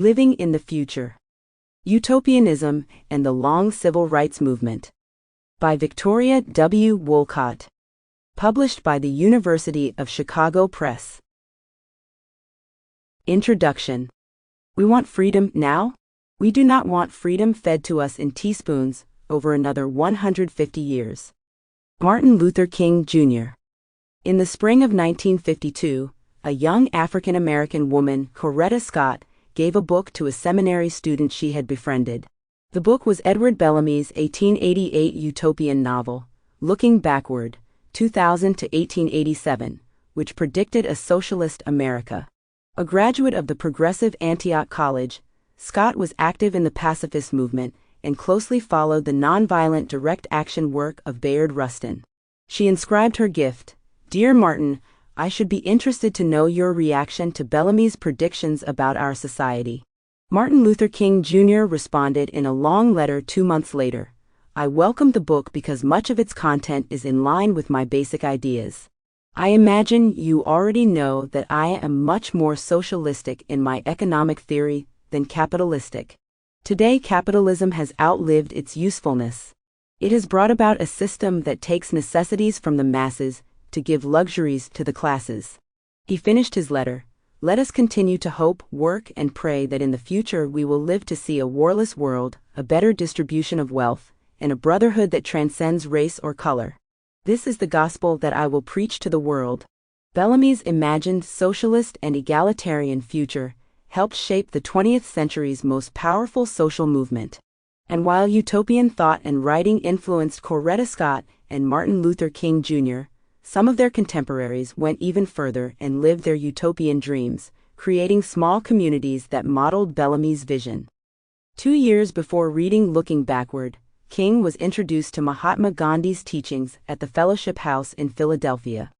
Living in the Future. Utopianism and the Long Civil Rights Movement. By Victoria W. Wolcott. Published by the University of Chicago Press. Introduction. We want freedom now? We do not want freedom fed to us in teaspoons over another 150 years. Martin Luther King, Jr. In the spring of 1952, a young African-American woman, Coretta Scott, gave a book to a seminary student she had befriended. The book was Edward Bellamy's 1888 utopian novel, Looking Backward, 2000 to 1887, which predicted a socialist America. A graduate of the progressive Antioch College, Scott was active in the pacifist movement and closely followed the nonviolent direct action work of Bayard Rustin. She inscribed her gift, "Dear Martin, I should be interested to know your reaction to Bellamy's predictions about our society." Martin Luther King Jr. responded in a long letter 2 months later, "I welcome the book because much of its content is in line with my basic ideas. I imagine you already know that I am much more socialistic in my economic theory than capitalistic. Today capitalism has outlived its usefulness. It has brought about a system that takes necessities from the masses to give luxuries to the classes." He finished his letter, "Let us continue to hope, work, and pray that in the future we will live to see a warless world, a better distribution of wealth, and a brotherhood that transcends race or color. This is the gospel that I will preach to the world." Bellamy's imagined socialist and egalitarian future helped shape the 20th century's most powerful social movement. And while utopian thought and writing influenced Coretta Scott and Martin Luther King Jr., some of their contemporaries went even further and lived their utopian dreams, creating small communities that modeled Bellamy's vision. 2 years before reading Looking Backward, King was introduced to Mahatma Gandhi's teachings at the Fellowship House in Philadelphia.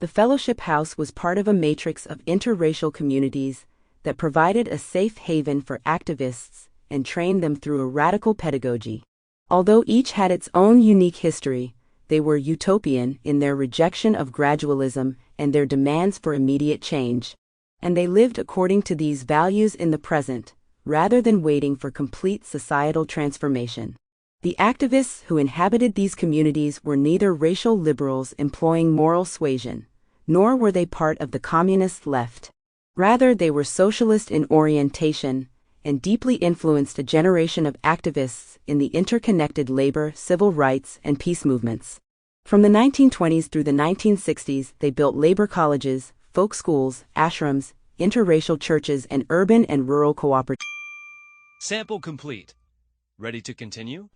The Fellowship House was part of a matrix of interracial communities that provided a safe haven for activists and trained them through a radical pedagogy. Although each had its own unique history, they were utopian in their rejection of gradualism and their demands for immediate change. And they lived according to these values in the present, rather than waiting for complete societal transformation. The activists who inhabited these communities were neither racial liberals employing moral suasion, nor were they part of the communist left. Rather, they were socialist in orientation and deeply influenced a generation of activists in the interconnected labor, civil rights, and peace movements. From the 1920s through the 1960s, they built labor colleges, folk schools, ashrams, interracial churches, and urban and rural cooperatives. Sample complete. Ready to continue?